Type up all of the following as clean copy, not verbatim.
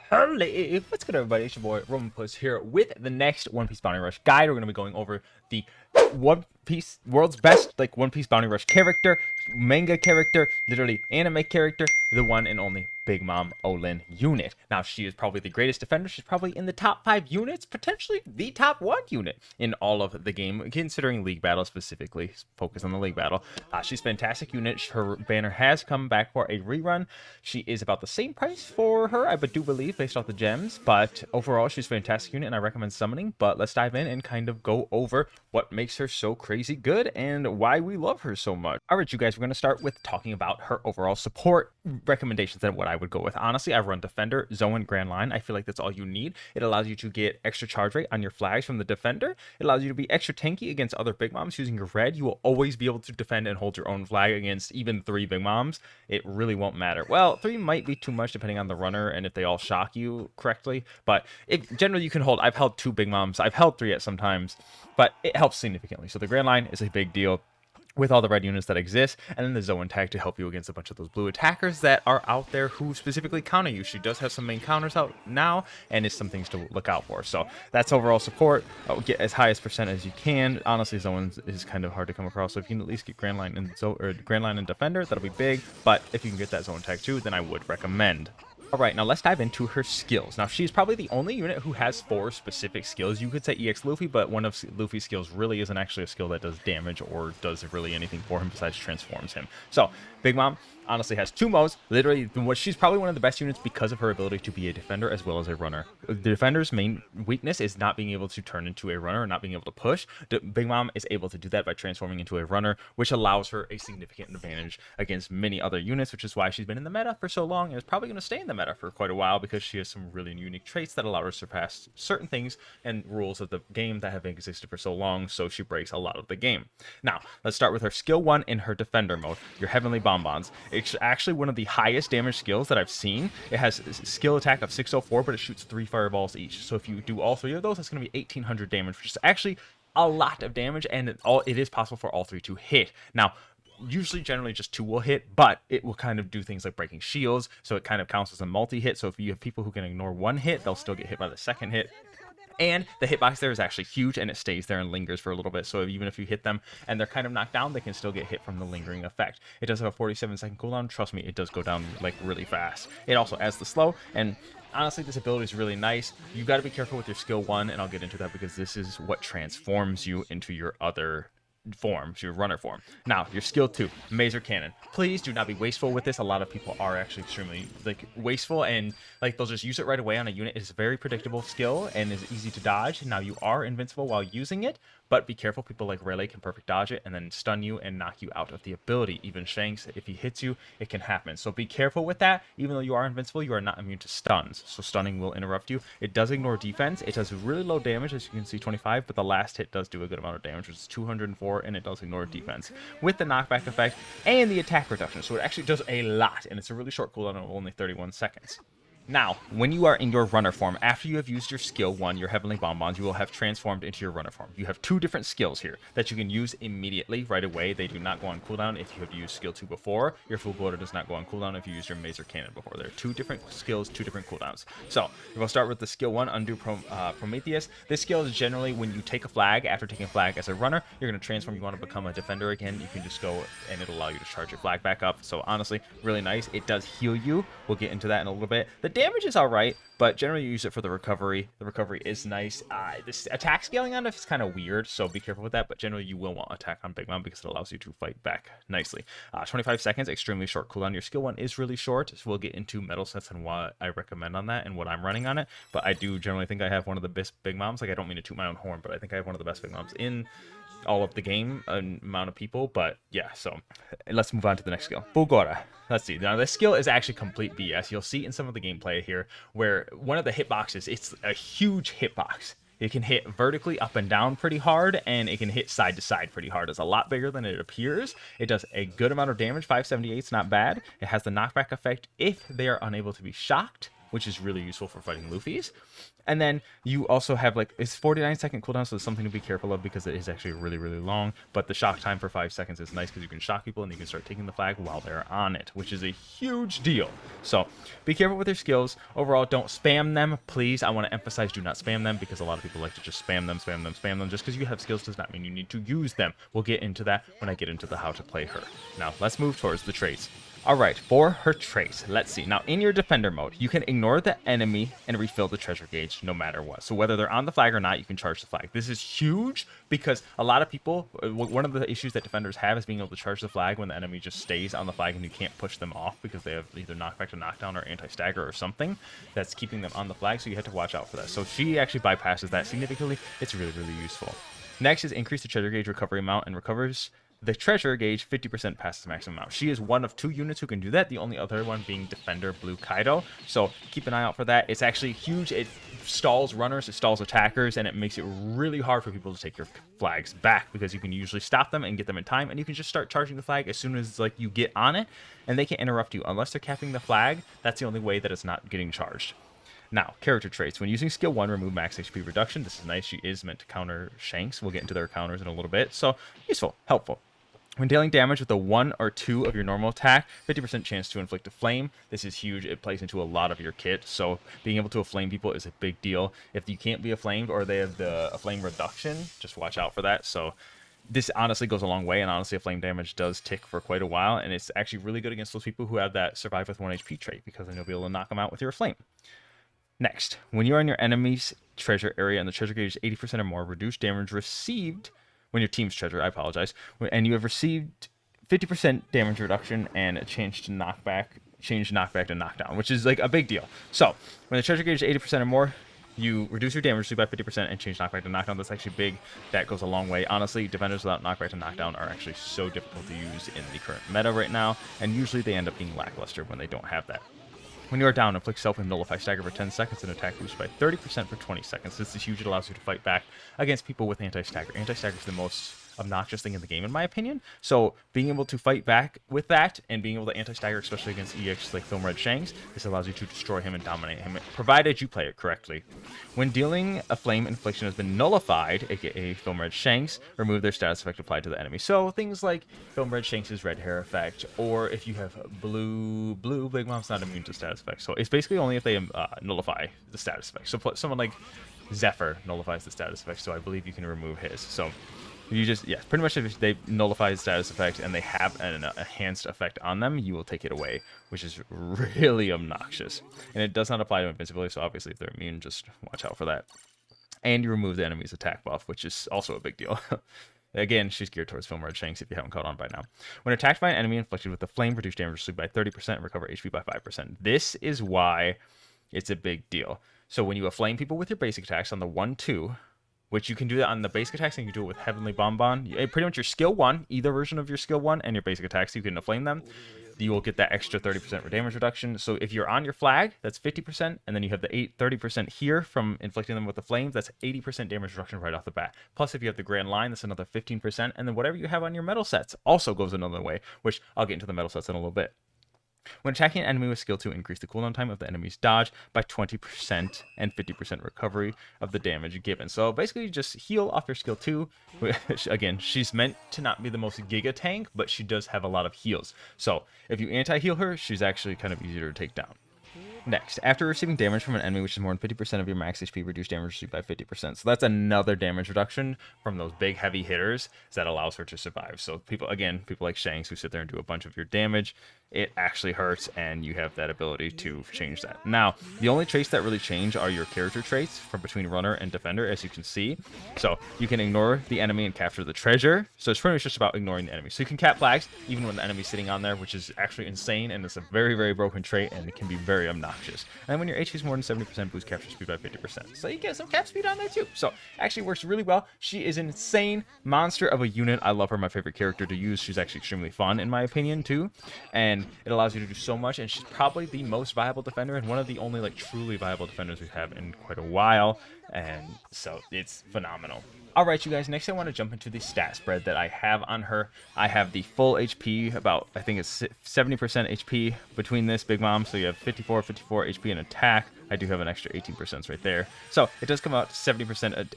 Hello, what's good, everybody? It's your boy Romanpuss here with the next One Piece Bounty Rush guide. We're going to be going over the One Piece world's best One Piece Bounty Rush character, manga character, literally anime character, the one and only Big Mom O-Lin unit. Now, she is probably the greatest defender. She's probably in the top 5 units, potentially the top 1 unit in all of the game, considering League Battle specifically. Focus on the League Battle. She's a fantastic unit. Her banner has come back for a rerun. She is about the same price for her, I do believe, based off the gems, but overall, she's a fantastic unit, and I recommend summoning. But let's dive in and kind of go over what makes her so crazy good and why we love her so much. All right, you guys, we're going to start with talking about her overall support recommendations and what I would go with. Honestly, I run Defender, Zoan, Grand Line. I feel like that's all you need. It allows you to get extra charge rate on your flags from the Defender. It allows you to be extra tanky against other Big Moms using your red. You will always be able to defend and hold your own flag against even 3 Big Moms. It really won't matter. Well, 3 might be too much depending on the runner and if they all shock you correctly, but generally you can hold. I've held 2 Big Moms. I've held 3 at some times, but it helps significantly. So the Grand Line is a big deal with all the red units that exist, and then the Zoan tag to help you against a bunch of those blue attackers that are out there who specifically counter you. She does have some main counters out now, and it's some things to look out for. So that's overall support. Get as high as percent as you can. Honestly, Zoan is kind of hard to come across, so if you can at least get Grand Line and Defender, that'll be big. But if you can get that Zoan tag too, then I would recommend. Alright, now let's dive into her skills. Now, she's probably the only unit who has 4 specific skills. You could say EX Luffy, but one of Luffy's skills really isn't actually a skill that does damage or does really anything for him besides transforms him. So, Big Mom honestly has 2 modes. Literally, she's probably one of the best units because of her ability to be a defender as well as a runner. The defender's main weakness is not being able to turn into a runner or not being able to push. Big Mom is able to do that by transforming into a runner, which allows her a significant advantage against many other units, which is why she's been in the meta for so long and is probably going to stay in the meta for quite a while because she has some really unique traits that allow her to surpass certain things and rules of the game that have existed for so long, so she breaks a lot of the game. Now, let's start with her skill 1 in her defender mode, your Heavenly Bonbons. It's actually one of the highest damage skills that I've seen. It has a skill attack of 604, but it shoots 3 fireballs each. So if you do all 3 of those, that's going to be 1800 damage, which is actually a lot of damage, and it is possible for all 3 to hit. Now, usually generally just 2 will hit, but it will kind of do things like breaking shields, so it kind of counts as a multi-hit. So if you have people who can ignore 1 hit, they'll still get hit by the 2nd hit. And the hitbox there is actually huge, and it stays there and lingers for a little bit. So even if you hit them and they're kind of knocked down, they can still get hit from the lingering effect. It does have a 47-second cooldown. Trust me, it does go down like really fast. It also adds the slow, and honestly, this ability is really nice. You got to be careful with your skill 1, and I'll get into that because this is what transforms you into your other forms, your runner form. Now, your skill 2, Mazer Cannon. Please do not be wasteful with this. A lot of people are actually extremely wasteful, and they'll just use it right away on a unit. It's a very predictable skill and is easy to dodge. Now, you are invincible while using it, but be careful. People like Rayleigh can perfect dodge it and then stun you and knock you out of the ability. Even Shanks, if he hits you, it can happen. So be careful with that. Even though you are invincible, you are not immune to stuns. So stunning will interrupt you. It does ignore defense. It does really low damage, as you can see, 25, but the last hit does do a good amount of damage, which is 204, and it does ignore defense with the knockback effect and the attack reduction. So it actually does a lot, and it's a really short cooldown of only 31 seconds. Now, when you are in your runner form, after you have used your skill 1, your Heavenly Bonbons, you will have transformed into your runner form. You have 2 different skills here that you can use immediately, right away. They do not go on cooldown if you have used skill 2 before. Your Full Bloater does not go on cooldown if you use your Mazer Cannon before. There are 2 different skills, 2 different cooldowns. So, we'll start with the skill 1, Undo Prometheus. This skill is generally when you take a flag. After taking a flag as a runner, you're going to transform. You want to become a defender again. You can just go, and it'll allow you to charge your flag back up. So, honestly, really nice. It does heal you. We'll get into that in a little bit. The damage is alright, but generally you use it for the recovery. The recovery is nice. This attack scaling on it is kind of weird, so be careful with that, but generally you will want attack on Big Mom because it allows you to fight back nicely. 25 seconds, extremely short cooldown. Your skill 1 is really short, so we'll get into metal sets and what I recommend on that and what I'm running on it, but I do generally think I have one of the best Big Moms. I don't mean to toot my own horn, but I think I have one of the best Big Moms in all of the game, amount of people. But yeah, so let's move on to the next skill, Fulgora. Let's see. Now, this skill is actually complete BS. You'll see in some of the gameplay here where one of the hitboxes, it's a huge hitbox. It can hit vertically up and down pretty hard, and it can hit side to side pretty hard. It's a lot bigger than it appears. It does a good amount of damage. 578 is not bad. It has the knockback effect if they are unable to be shocked. which is really useful for fighting Luffy's. And then you also have like, it's 49-second cooldown, so it's something to be careful of because it is actually really, really long. But the shock time for 5 seconds is nice because you can shock people and you can start taking the flag while they're on it, which is a huge deal. So be careful with your skills. Overall, don't spam them, please. I want to emphasize, do not spam them, because a lot of people like to just spam them. Just because you have skills does not mean you need to use them. We'll get into that when I get into the how to play her. Now, let's move towards the traits. Alright, for her traits, let's see. Now, in your defender mode, you can ignore the enemy and refill the treasure gauge no matter what. So whether they're on the flag or not, you can charge the flag. This is huge because a lot of people, one of the issues that defenders have is being able to charge the flag when the enemy just stays on the flag and you can't push them off because they have either knockback to knockdown or anti-stagger or something that's keeping them on the flag, so you have to watch out for that. So she actually bypasses that significantly. It's really, really useful. Next is increase the treasure gauge recovery amount and recovers the treasure gauge 50% past the maximum amount. She is one of 2 units who can do that, the only other one being Defender Blue Kaido. So keep an eye out for that. It's actually huge. It stalls runners, it stalls attackers, and it makes it really hard for people to take your flags back because you can usually stop them and get them in time, and you can just start charging the flag as soon as like you get on it, and they can't interrupt you. Unless they're capping the flag, that's the only way that it's not getting charged. Now, character traits. When using skill 1, remove max HP reduction. This is nice. She is meant to counter Shanks. We'll get into their counters in a little bit. So, useful, helpful. When dealing damage with a 1 or 2 of your normal attack, 50% chance to inflict a flame. This is huge. It plays into a lot of your kit, so being able to flame people is a big deal. If you can't be flamed or they have a flame reduction, just watch out for that. So this honestly goes a long way, and honestly a flame damage does tick for quite a while, and it's actually really good against those people who have that survive with 1 HP trait, because then you'll be able to knock them out with your flame. Next, when you're in your enemy's treasure area and the treasure gauge is 80% or more, reduce damage received when your team's treasure, I apologize, and you have received 50% damage reduction and a change knockback to knockdown, which is like a big deal. So when the treasure gauge is 80% or more, you reduce your damage by 50% and change knockback to knockdown. That's actually big. That goes a long way. Honestly, defenders without knockback to knockdown are actually so difficult to use in the current meta right now, and usually they end up being lackluster when they don't have that. When you are down, inflict self and nullify stagger for 10 seconds and attack boost by 30% for 20 seconds. This is huge. It allows you to fight back against people with anti-stagger. Anti-stagger is the most obnoxious thing in the game, in my opinion. So being able to fight back with that and being able to anti-stagger, especially against EX like Film Red Shanks, this allows you to destroy him and dominate him, provided you play it correctly. When dealing a flame infliction has been nullified, aka Film Red Shanks, remove their status effect applied to the enemy. So things like Film Red Shanks' red hair effect, or if you have blue, Big Mom's not immune to status effects. So it's basically only if they nullify the status effect. So someone like Zephyr nullifies the status effect, so I believe you can remove his. So you just, yeah, pretty much if they nullify the status effect and they have an enhanced effect on them, you will take it away, which is really obnoxious. And it does not apply to invincibility, so obviously if they're immune, just watch out for that. And you remove the enemy's attack buff, which is also a big deal. Again, she's geared towards Film Red Shanks if you haven't caught on by now. When attacked by an enemy inflicted with the flame, reduce damage received by 30% and recover HP by 5%. This is why it's a big deal. So when you flame people with your basic attacks on the 1-2, which you can do that on the basic attacks, and you can do it with Heavenly Bonbon. Pretty much your skill 1, either version of your skill 1, and your basic attacks, you can flame them. You will get that extra 30% for damage reduction. So if you're on your flag, that's 50%, and then you have the 30% here from inflicting them with the flames, that's 80% damage reduction right off the bat. Plus, if you have the Grand Line, that's another 15%, and then whatever you have on your metal sets also goes another way, which I'll get into the metal sets in a little bit. When attacking an enemy with skill 2, increase the cooldown time of the enemy's dodge by 20% and 50% recovery of the damage given. So basically just heal off your skill 2. Again, she's meant to not be the most giga tank, but she does have a lot of heals. So if you anti-heal her, she's actually kind of easier to take down. Next, after receiving damage from an enemy which is more than 50% of your max HP, reduce damage received by 50%. So that's another damage reduction from those big heavy hitters that allows her to survive. So people like Shanks who sit there and do a bunch of your damage, it actually hurts, and you have that ability to change that. Now, the only traits that really change are your character traits from between runner and defender, as you can see. So you can ignore the enemy and capture the treasure. So it's pretty much just about ignoring the enemy. So you can cap flags even when the enemy's sitting on there, which is actually insane, and it's a very, very broken trait, and it can be very obnoxious. And then when your HP is more than 70%, boost capture speed by 50%. So you get some cap speed on there too. So actually works really well. She is an insane monster of a unit. I love her, my favorite character to use. She's actually extremely fun in my opinion too. And it allows you to do so much, and she's probably the most viable defender and one of the only like truly viable defenders we have in quite a while, and so it's phenomenal. Alright, you guys, next I want to jump into the stat spread that I have on her. I have the full HP, about, I think it's 70% HP between this Big Mom, so you have 54 HP in attack. I do have an extra 18% right there. So it does come out 70%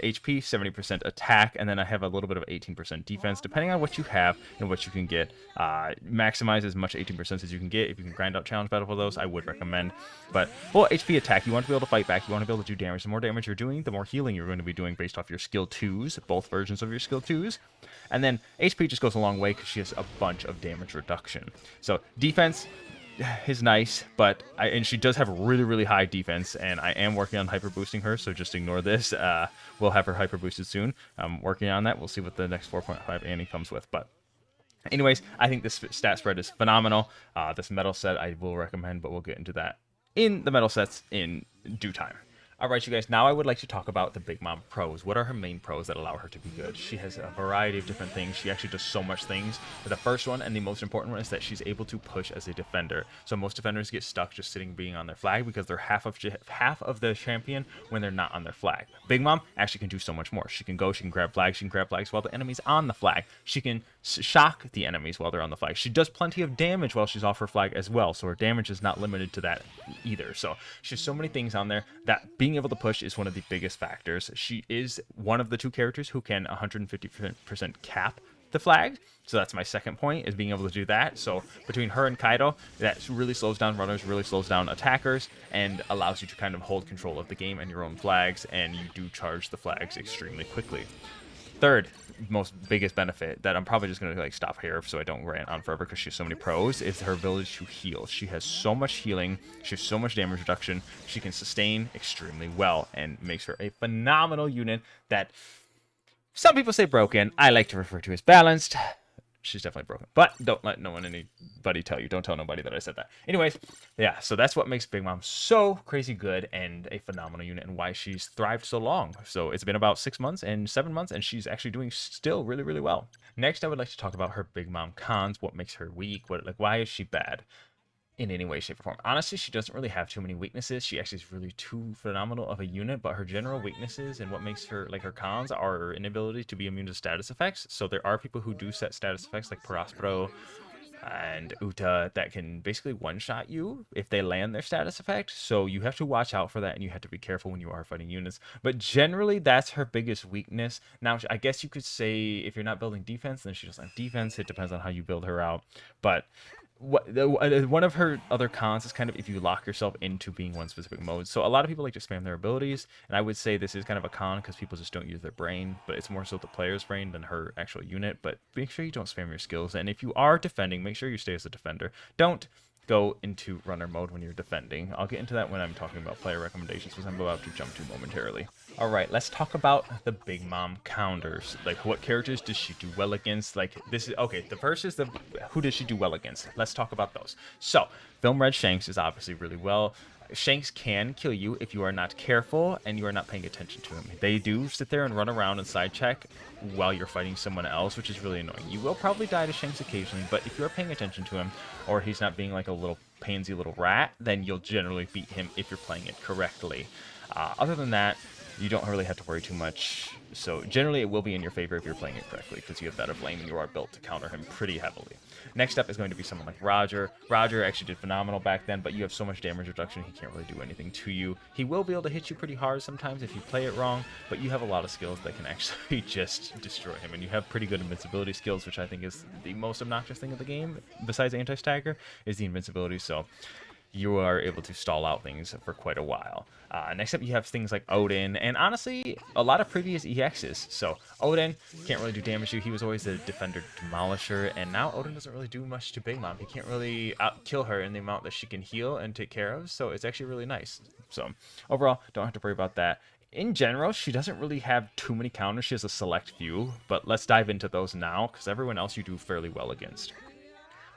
HP, 70% attack, and then I have a little bit of 18% defense, depending on what you have and what you can get. Maximize as much 18% as you can get. If you can grind out challenge battle for those, I would recommend. But full HP attack, you want to be able to fight back, you want to be able to do damage. The more damage you're doing, the more healing you're going to be doing based off your skill 2s, both versions of your skill 2s. And then HP just goes a long way because she has a bunch of damage reduction. So defense is nice, but and she does have really high defense, and I am working on hyper boosting her, so just ignore this. We'll have her hyper boosted soon. I'm working on that. We'll see what the next 4.5 Annie comes with, but anyways, I think this stat spread is phenomenal. This metal set I will recommend, but we'll get into that in the metal sets in due time. Alright, you guys, now I would like to talk about the Big Mom pros. What are her main pros that allow her to be good? She has a variety of different things. She actually does so much things. The first one, and the most important one, is that she's able to push as a defender. So most defenders get stuck just sitting being on their flag because they're half of the champion when they're not on their flag. Big Mom actually can do so much more. She can go, she can grab flags while the enemy's on the flag. She can shock the enemies while they're on the flag. She does plenty of damage while she's off her flag as well, so her damage is not limited to that either. So she has so many things on there that being able to push is one of the biggest factors. She is one of the two characters who can 150% cap the flag. So that's my second point, is being able to do that. So between her and Kaido, that really slows down runners, really slows down attackers, and allows you to kind of hold control of the game and your own flags, and you do charge the flags extremely quickly. Third most biggest benefit that I'm probably just going to like stop here so I don't rant on forever because she has so many pros is her ability to heal. She has so much healing, she has so much damage reduction, she can sustain extremely well, and makes her a phenomenal unit that some people say broken. I like to refer to as balanced. She's definitely broken, but don't let anybody tell you. Don't tell nobody that I said that. Anyways, yeah, so that's what makes Big Mom so crazy good and a phenomenal unit, and why she's thrived so long. So it's been about 6 months and 7 months, and she's actually doing still really well. Next, I would like to talk about her Big Mom cons. What makes her weak? Why is she bad in any way, shape, or form? Honestly, she doesn't really have too many weaknesses. She actually is really too phenomenal of a unit, but her general weaknesses and what makes her, like her cons, are her inability to be immune to status effects. So there are people who do set status effects like Prospero and Uta that can basically one-shot you if they land their status effect. So you have to watch out for that, and you have to be careful when you are fighting units. But generally, that's her biggest weakness. Now, I guess you could say if you're not building defense, then she doesn't have defense. It depends on how you build her out. But one of her other cons is kind of if you lock yourself into being one specific mode. So a lot of people like to spam their abilities, and I would say this is kind of a con because people just don't use their brain, but it's more so the player's brain than her actual unit. But make sure you don't spam your skills, and if you are defending, make sure you stay as a defender. Don't go into runner mode when you're defending. I'll get into that when I'm talking about player recommendations, which I'm about to jump to momentarily. Alright, let's talk about the Big Mom counters. Like, what characters does she do well against? Like, this is, okay, the first is who does she do well against? Let's talk about those. So, Film Red Shanks is obviously really well. Shanks can kill you if you are not careful and you are not paying attention to him. They do sit there and run around and side check while you're fighting someone else, which is really annoying. You will probably die to Shanks occasionally, but if you're paying attention to him, or he's not being like a little pansy little rat, then you'll generally beat him if you're playing it correctly. Other than that, you don't really have to worry too much. So generally it will be in your favor if you're playing it correctly, because you have better flame and you are built to counter him pretty heavily. Next up is going to be someone like Roger. Roger actually did phenomenal back then, but you have so much damage reduction, he can't really do anything to you. He will be able to hit you pretty hard sometimes if you play it wrong, but you have a lot of skills that can actually just destroy him, and you have pretty good invincibility skills, which I think is the most obnoxious thing of the game, besides anti-stagger, is the invincibility. So you are able to stall out things for quite a while. Next up, you have things like Odin, and honestly, a lot of previous EXs. So Odin can't really do damage to you. He was always the defender demolisher, and now Odin doesn't really do much to Big Mom. He can't really kill her in the amount that she can heal and take care of, so it's actually really nice. So overall, don't have to worry about that. In general, she doesn't really have too many counters. She has a select few, but let's dive into those now, because everyone else you do fairly well against.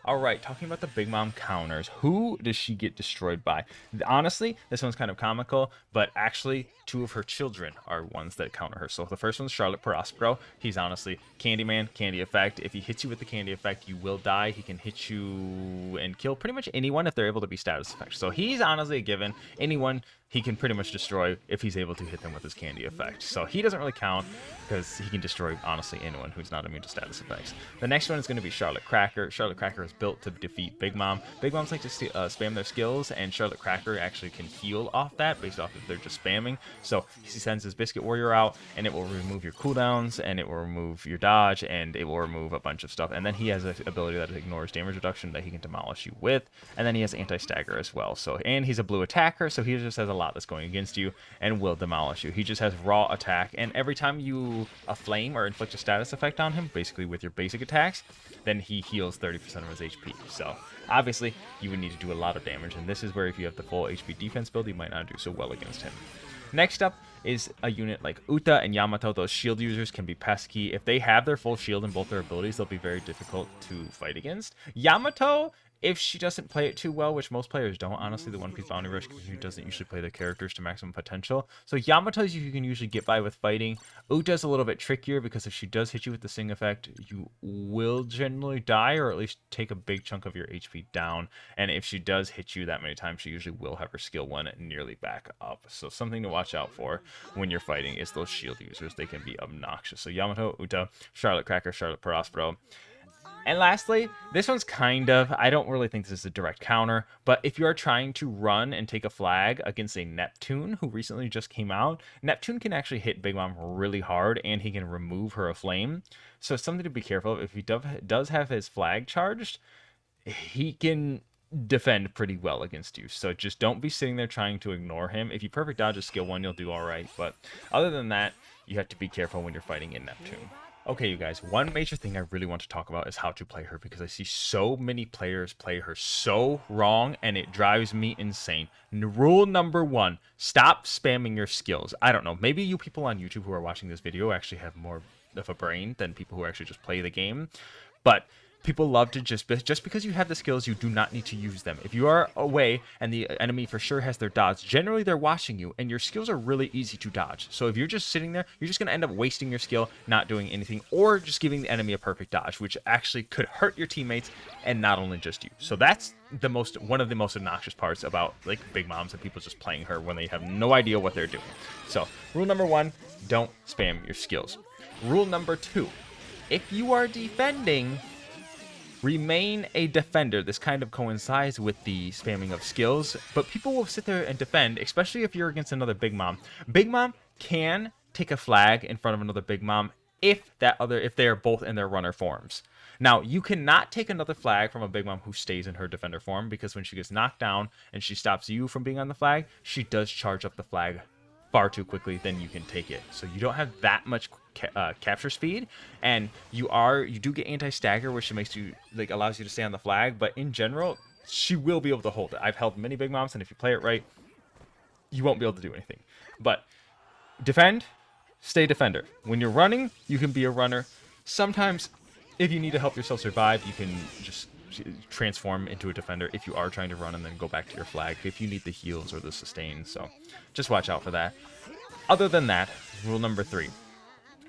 Alright, talking about the Big Mom counters, who does she get destroyed by? Honestly, this one's kind of comical, but actually, two of her children are ones that counter her. So the first one's Charlotte Prospero. He's honestly Candyman, Candy Effect. If he hits you with the Candy Effect, you will die. He can hit you and kill pretty much anyone if they're able to be status effect. So he's honestly a given. Anyone he can pretty much destroy if he's able to hit them with his candy effect. So he doesn't really count because he can destroy, honestly, anyone who's not immune to status effects. The next one is going to be Charlotte Cracker. Charlotte Cracker is built to defeat Big Mom. Big Moms like to spam their skills, and Charlotte Cracker actually can heal off that based off if they're just spamming. So he sends his Biscuit Warrior out, and it will remove your cooldowns, and it will remove your dodge, and it will remove a bunch of stuff. And then he has an ability that ignores damage reduction that he can demolish you with. And then he has anti-stagger as well. So, and he's a blue attacker, so he just has a lot that's going against you and will demolish you. He just has raw attack, and every time you flame or inflict a status effect on him, basically with your basic attacks, then he heals 30% of his HP. So obviously you would need to do a lot of damage, and this is where if you have the full HP defense build, you might not do so well against him. Next up is a unit like Uta and Yamato. Those shield users can be pesky. If they have their full shield in both their abilities, they'll be very difficult to fight against. Yamato, if she doesn't play it too well, which most players don't, honestly, the One Piece Bounty Rush community doesn't usually play the characters to maximum potential. So Yamato's you can usually get by with fighting. Uta's a little bit trickier because if she does hit you with the Sing effect, you will generally die or at least take a big chunk of your HP down. And if she does hit you that many times, she usually will have her skill 1 nearly back up. So something to watch out for when you're fighting is those shield users. They can be obnoxious. So Yamato, Uta, Charlotte Cracker, Charlotte Prospero. And lastly, this one's kind of, I don't really think this is a direct counter, but if you are trying to run and take a flag against a Neptune who recently just came out, Neptune can actually hit Big Mom really hard, and he can remove her flame. So it's something to be careful of. If he does have his flag charged, he can defend pretty well against you. So just don't be sitting there trying to ignore him. If you perfect dodge his skill 1, you'll do all right. But other than that, you have to be careful when you're fighting in Neptune. Okay, you guys, one major thing I really want to talk about is how to play her, because I see so many players play her so wrong, and it drives me insane. Rule number 1, stop spamming your skills. I don't know, maybe you people on YouTube who are watching this video actually have more of a brain than people who actually just play the game, but people love to just because you have the skills, you do not need to use them. If you are away and the enemy for sure has their dodge, generally they're watching you, and your skills are really easy to dodge. So if you're just sitting there, you're just going to end up wasting your skill, not doing anything, or just giving the enemy a perfect dodge, which actually could hurt your teammates and not only just you. So that's one of the most obnoxious parts about like Big Moms and people just playing her when they have no idea what they're doing. So rule number 1, don't spam your skills. Rule number 2, if you are defending, remain a defender. This kind of coincides with the spamming of skills, but people will sit there and defend, especially if you're against another Big Mom. Big Mom can take a flag in front of another Big Mom if they are both in their runner forms. Now, you cannot take another flag from a Big Mom who stays in her defender form, because when she gets knocked down and she stops you from being on the flag, she does charge up the flag far too quickly, then you can take it. So you don't have that much capture speed, and you do get anti-stagger, which makes you allows you to stay on the flag, but in general she will be able to hold it. I've held many Big Moms, and if you play it right, you won't be able to do anything. But defend, stay defender. When you're running, you can be a runner. Sometimes if you need to help yourself survive, you can just transform into a defender if you are trying to run and then go back to your flag if you need the heals or the sustain. So just watch out for that. Other than that, rule number 3,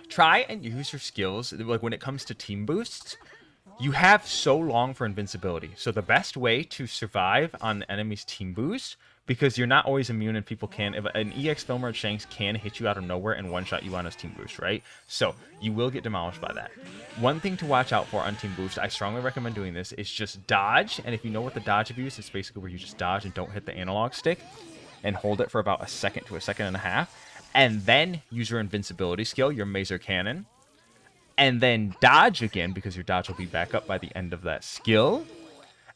try and use your skills. Like when it comes to team boosts, you have so long for invincibility. So the best way to survive on the enemy's team boost, because you're not always immune and people can, if an EX Filmer or Shanks can hit you out of nowhere and one-shot you on his team boost, right? So you will get demolished by that. One thing to watch out for on team boost, I strongly recommend doing this, is just dodge. And if you know what the dodge abuse, it's basically where you just dodge and don't hit the analog stick and hold it for about a second to a second and a half. And then use your invincibility skill, your Mazer Cannon. And then dodge again, because your dodge will be back up by the end of that skill.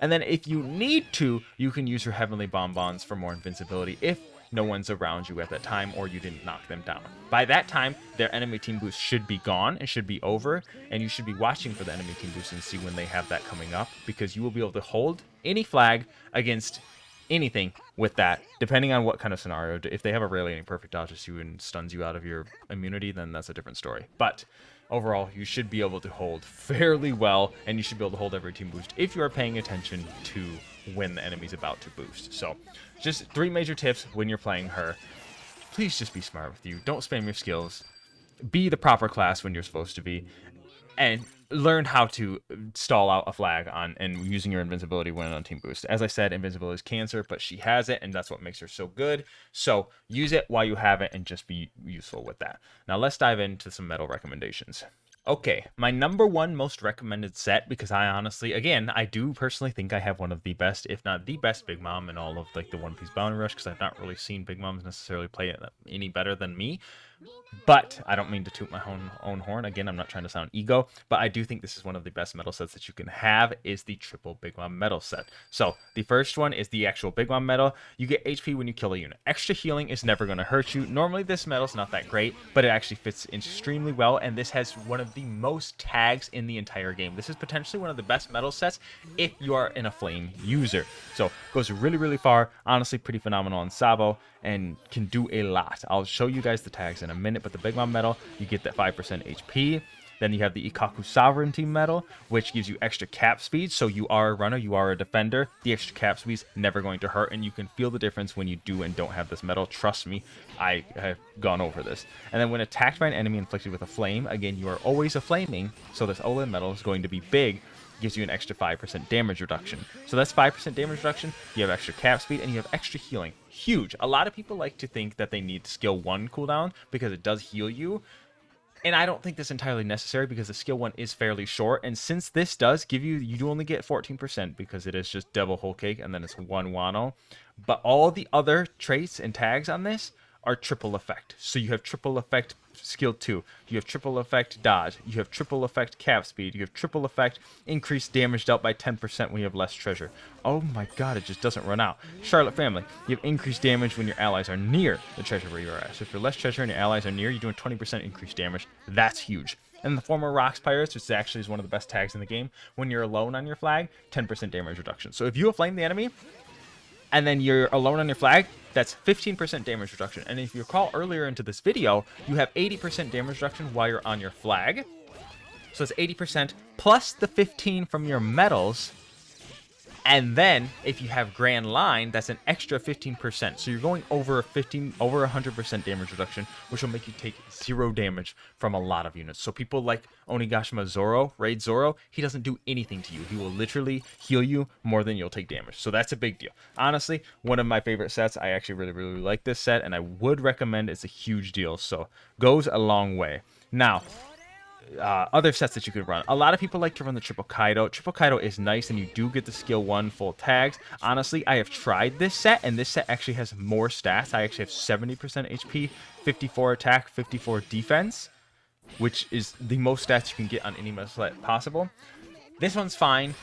And then if you need to, you can use your Heavenly Bonbons for more invincibility if no one's around you at that time or you didn't knock them down. By that time, their enemy team boost should be gone and should be over, and you should be watching for the enemy team boost and see when they have that coming up, because you will be able to hold any flag against anything with that, depending on what kind of scenario. If they have a rallying perfect dodges you and stuns you out of your immunity, then that's a different story. But overall, you should be able to hold fairly well, and you should be able to hold every team boost if you are paying attention to when the enemy's about to boost. So just 3 major tips when you're playing her. Please just be smart with you. Don't spam your skills. Be the proper class when you're supposed to be. and learn how to stall out a flag on and using your invincibility when on team boost. As I said, invincibility is cancer, but she has it, and that's what makes her so good. So use it while you have it and just be useful with that. Now let's dive into some medal recommendations. Okay, my number one most recommended set, because I honestly, again, I do personally think I have one of the best, if not the best Big Mom in all of like the One Piece Bounty Rush, because I've not really seen Big Moms necessarily play it any better than me. But I don't mean to toot my own horn. Again, I'm not trying to sound ego, but I do think this is one of the best medal sets that you can have, is the triple Big Mom medal set. So the first one is the actual Big Mom medal. You get HP when you kill a unit. Extra healing is never going to hurt you. Normally this medal is not that great, but it actually fits extremely well, and this has one of the most tags in the entire game. This is potentially one of the best medal sets if you are an Flame user. So goes really, really far. Honestly, pretty phenomenal on Sabo, and can do a lot. I'll show you guys the tags in a minute, but the Big Mom medal, you get that 5% HP. Then you have the Ikkaku Sovereignty medal, which gives you extra cap speed. So you are a runner, you are a defender. The extra cap speed is never going to hurt, and you can feel the difference when you do and don't have this medal. Trust me, I have gone over this. And then when attacked by an enemy inflicted with a flame, again, you are always a flaming, so this O-Lin medal is going to be big. Gives you an extra 5% damage reduction. So that's 5% damage reduction. You have extra cap speed, and you have extra healing. Huge. A lot of people like to think that they need skill 1 cooldown because it does heal you. And I don't think that's entirely necessary, because the skill 1 is fairly short. And since this does give you, you do only get 14% because it is just double whole cake and then it's 1 Wano. But all the other traits and tags on this are triple effect. So you have triple effect skill 2, you have triple effect dodge, you have triple effect cap speed, you have triple effect increased damage dealt by 10% when you have less treasure. Oh my god, it just doesn't run out. Charlotte family, you have increased damage when your allies are near the treasure where you are at. So if you're less treasure and your allies are near, you're doing 20% increased damage. That's huge. And the former Rocks Pirates, which actually is one of the best tags in the game, when you're alone on your flag, 10% damage reduction. So if you flame the enemy and then you're alone on your flag, that's 15% damage reduction. And if you recall earlier into this video, you have 80% damage reduction while you're on your flag. So it's 80% plus the 15 from your medals. And then if you have Grand Line, that's an extra 15%. So you're going over 100% damage reduction, which will make you take 0 damage from a lot of units. So people like Onigashima Zoro, Raid Zoro, he doesn't do anything to you. He will literally heal you more than you'll take damage. So that's a big deal. Honestly, one of my favorite sets. I actually really, really like this set, and I would recommend. It's a huge deal. So goes a long way. Now, other sets that you could run. A lot of people like to run the Triple Kaido. Triple Kaido is nice, and you do get the skill 1 full tags. Honestly, I have tried this set, and this set actually has more stats. I actually have 70% HP, 54 attack, 54 defense, which is the most stats you can get on any medal set possible. This one's fine.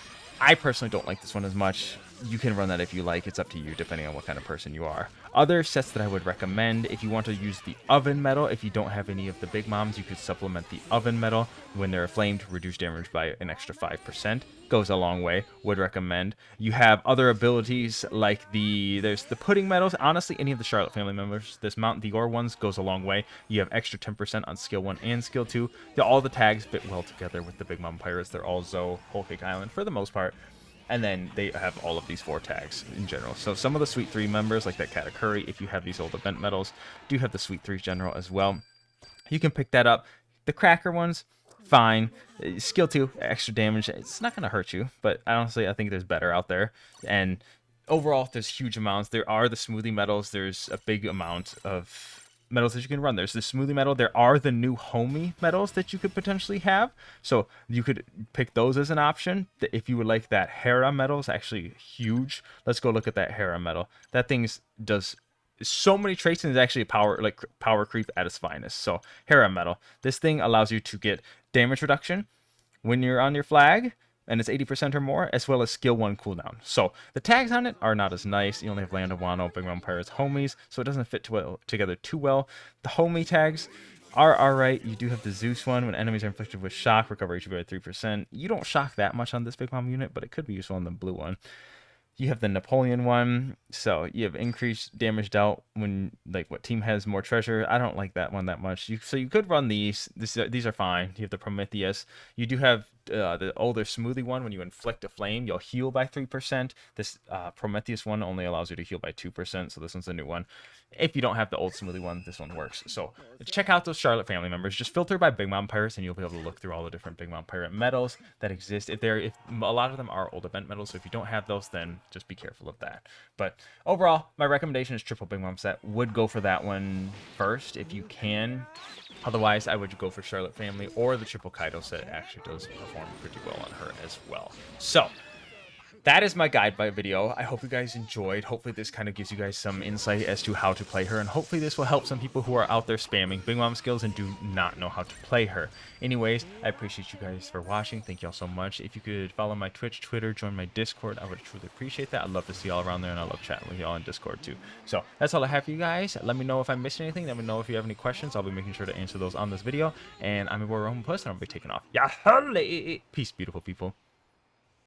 I personally don't like this one as much. You can run that if you like. It's up to you, depending on what kind of person you are. Other sets that I would recommend, if you want to use the Oven medal, if you don't have any of the Big Moms, you could supplement the Oven medal when they're flamed to reduce damage by an extra 5%. Goes a long way. Would recommend. You have other abilities like there's the Pudding medals. Honestly, any of the Charlotte family members, this Mount Dior ones goes a long way. You have extra 10% on skill 1 and skill 2. All the tags fit well together with the Big Mom Pirates. They're all Zo, Whole Cake Island for the most part. And then they have all of these 4 tags in general. So some of the Sweet 3 members, like that Katakuri, if you have these old event medals, do have the Sweet 3 general as well. You can pick that up. The Cracker ones, fine. Skill 2, extra damage. It's not going to hurt you, but honestly, I think there's better out there. And overall, there's huge amounts. There are the Smoothie medals. There's a big amount of medals that you can run. There's the Smoothie medal. There are the new Homie medals that you could potentially have. So you could pick those as an option. If you would like that Hera medal, is actually huge. Let's go look at that Hera medal. That thing does so many traits, and is actually a power creep at its finest. So Hera medal. This thing allows you to get damage reduction when you're on your flag, and it's 80% or more, as well as skill 1 cooldown. So the tags on it are not as nice. You only have Land of Wano, Big Mom Pirates, Homies, so it doesn't fit together too well. The Homie tags are alright. You do have the Zeus one. When enemies are inflicted with shock, recover HP by 3%. You don't shock that much on this Big Mom unit, but it could be useful on the blue one. You have the Napoleon one, so you have increased damage dealt when, like, what team has more treasure. I don't like that one that much. So you could run these. These are fine. You have the Prometheus. You do have the older smoothie one, when you inflict a flame, you'll heal by 3%. This Prometheus one only allows you to heal by 2%, so this one's a new one. If you don't have the old smoothie one, this one works. So check out those Charlotte family members. Just filter by Big Mom Pirates, and you'll be able to look through all the different Big Mom Pirate medals that exist. If a lot of them are old event medals, so if you don't have those, then just be careful of that. But overall, my recommendation is triple Big Mom set. Would go for that one first if you can. Otherwise, I would go for Charlotte family, or the triple Kaido set. It actually does perform pretty well on her as well. So that is my guide by video. I hope you guys enjoyed. Hopefully this kind of gives you guys some insight as to how to play her, and hopefully this will help some people who are out there spamming Big Mom skills and do not know how to play her. Anyways, I appreciate you guys for watching. Thank y'all so much. If you could follow my Twitch, Twitter, join my Discord, I would truly appreciate that. I'd love to see y'all around there, and I love chatting with y'all on Discord too. So that's all I have for you guys. Let me know if I missed anything. Let me know if you have any questions. I'll be making sure to answer those on this video. And I'm your boy Romanpuss, and I'll be taking off. Yeah, peace, beautiful people.